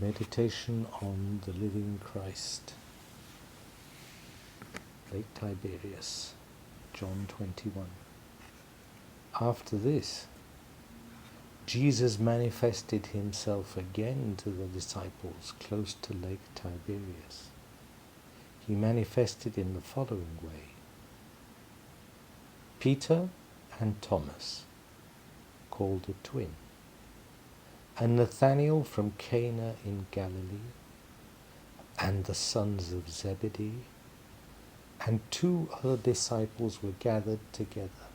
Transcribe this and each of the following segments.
Meditation on the living Christ. Lake Tiberias, John 21. After this, Jesus manifested himself again to the disciples close to Lake Tiberias. He manifested in the following way. Peter and Thomas, called a twin, and Nathanael from Cana in Galilee, and the sons of Zebedee, and 2 other disciples were gathered together.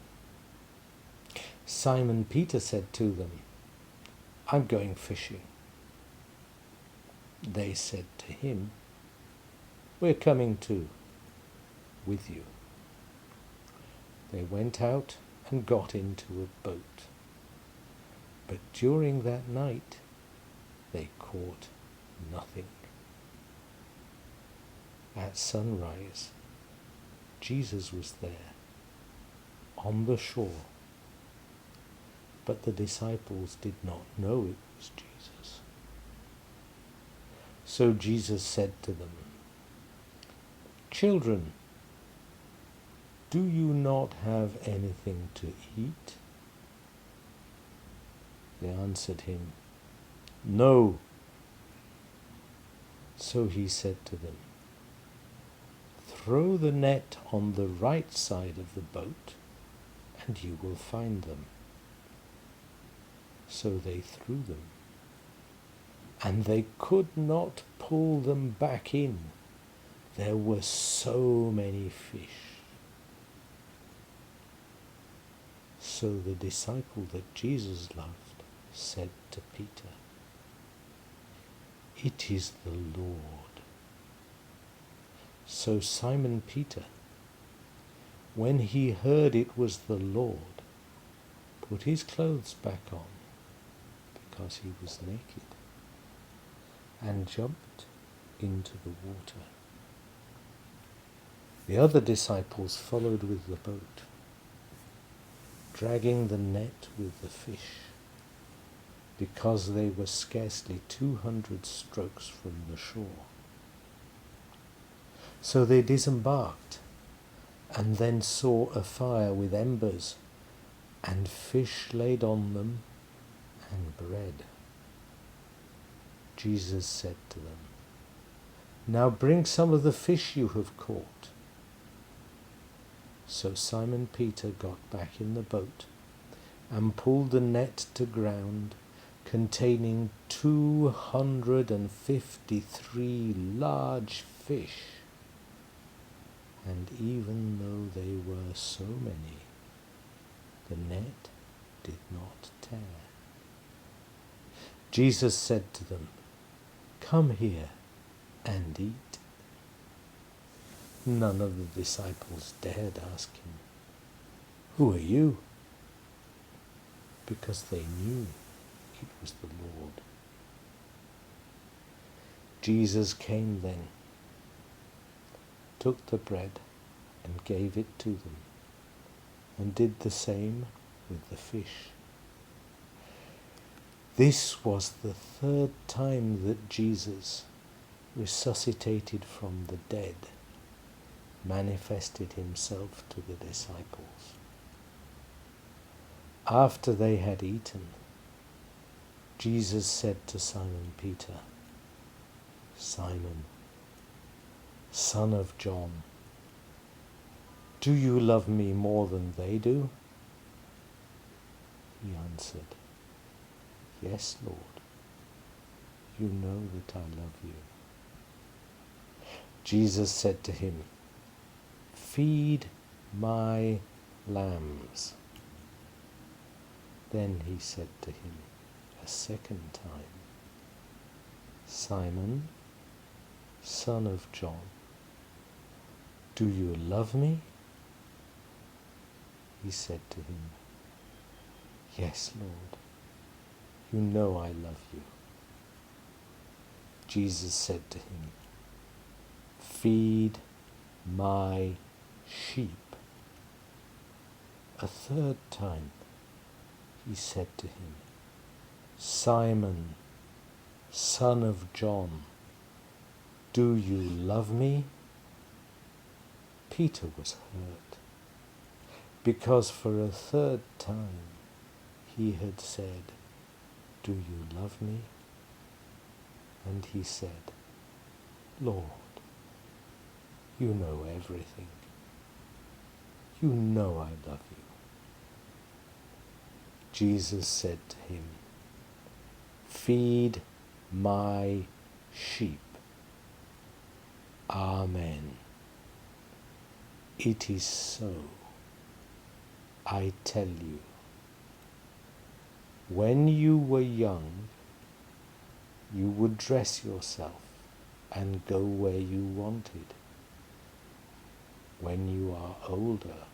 Simon Peter said to them, "I'm going fishing." They said to him, "We're coming too, with you." They went out and got into a boat. But during that night, they caught nothing. At sunrise, Jesus was there, on the shore, but the disciples did not know it was Jesus. So Jesus said to them, "Children, do you not have anything to eat?" They answered him, "No." So he said to them, "Throw the net on the right side of the boat, and you will find them." So they threw them, and they could not pull them back in. There were so many fish. So the disciple that Jesus loved said to Peter, "It is the Lord." So Simon Peter, when he heard it was the Lord, put his clothes back on, because he was naked, and jumped into the water. The other disciples followed with the boat, dragging the net with the fish, because they were scarcely 200 strokes from the shore. So they disembarked, and then saw a fire with embers, and fish laid on them, and bread. Jesus said to them, "Now bring some of the fish you have caught." So Simon Peter got back in the boat, and pulled the net to ground, containing 253 large fish. And even though they were so many, the net did not tear. Jesus said to them, "Come here and eat." None of the disciples dared ask him, "Who are you?" because they knew it was the Lord. Jesus came then, took the bread and gave it to them, and did the same with the fish. This was the 3rd time that Jesus, resuscitated from the dead, manifested himself to the disciples. After they had eaten, Jesus said to Simon Peter, "Simon, son of John, do you love me more than they do?" He answered, "Yes, Lord, you know that I love you." Jesus said to him, "Feed my lambs." Then he said to him a second time, "Simon, son of John, do you love me?" He said to him, "Yes, Lord, you know I love you." Jesus said to him, "Feed my sheep." A 3rd time he said to him, "Simon, Son of John, do you love me? Peter was hurt, because for a third time he had said, do you love me? And he said, Lord, you know everything. You know I love you. Jesus said to him, feed my sheep. Amen. It is so. I tell you, when you were young, you would dress yourself and go where you wanted. When you are older,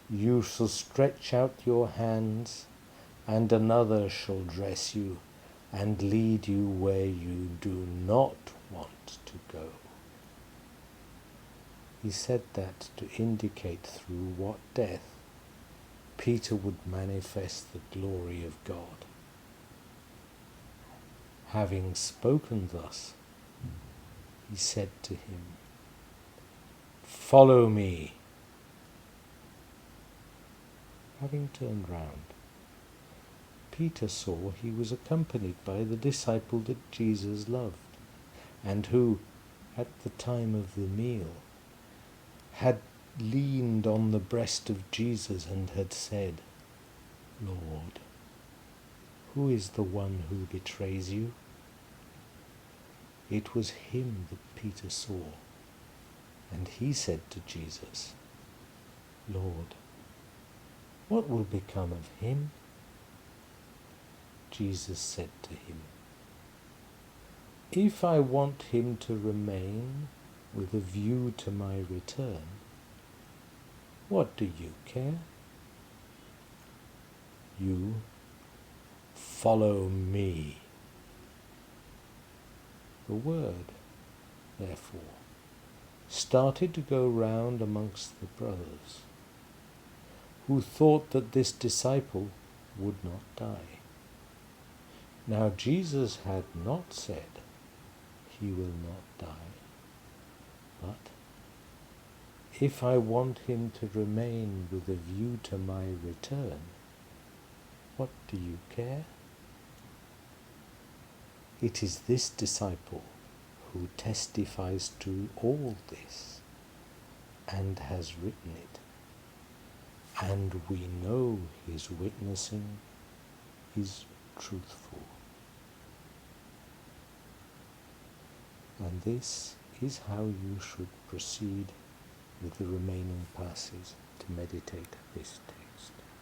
you shall stretch out your hands, and another shall dress you and lead you where you do not want to go. He said that to indicate through what death Peter would manifest the glory of God. Having spoken thus, he said to him, follow me. Having turned round, Peter saw he was accompanied by the disciple that Jesus loved, and who, at the time of the meal, had leaned on the breast of Jesus and had said, Lord, who is the one who betrays you? It was him that Peter saw, and he said to Jesus, Lord, what will become of him? Jesus said to him, if I want him to remain with a view to my return, what do you care? You follow me. The word, therefore, started to go round amongst the brothers, who thought that this disciple would not die. Now Jesus had not said, he will not die, but if I want him to remain with a view to my return, what do you care? It is this disciple who testifies to all this and has written it, and we know his witnessing is truthful. And this is how you should proceed with the remaining passages to meditate this day.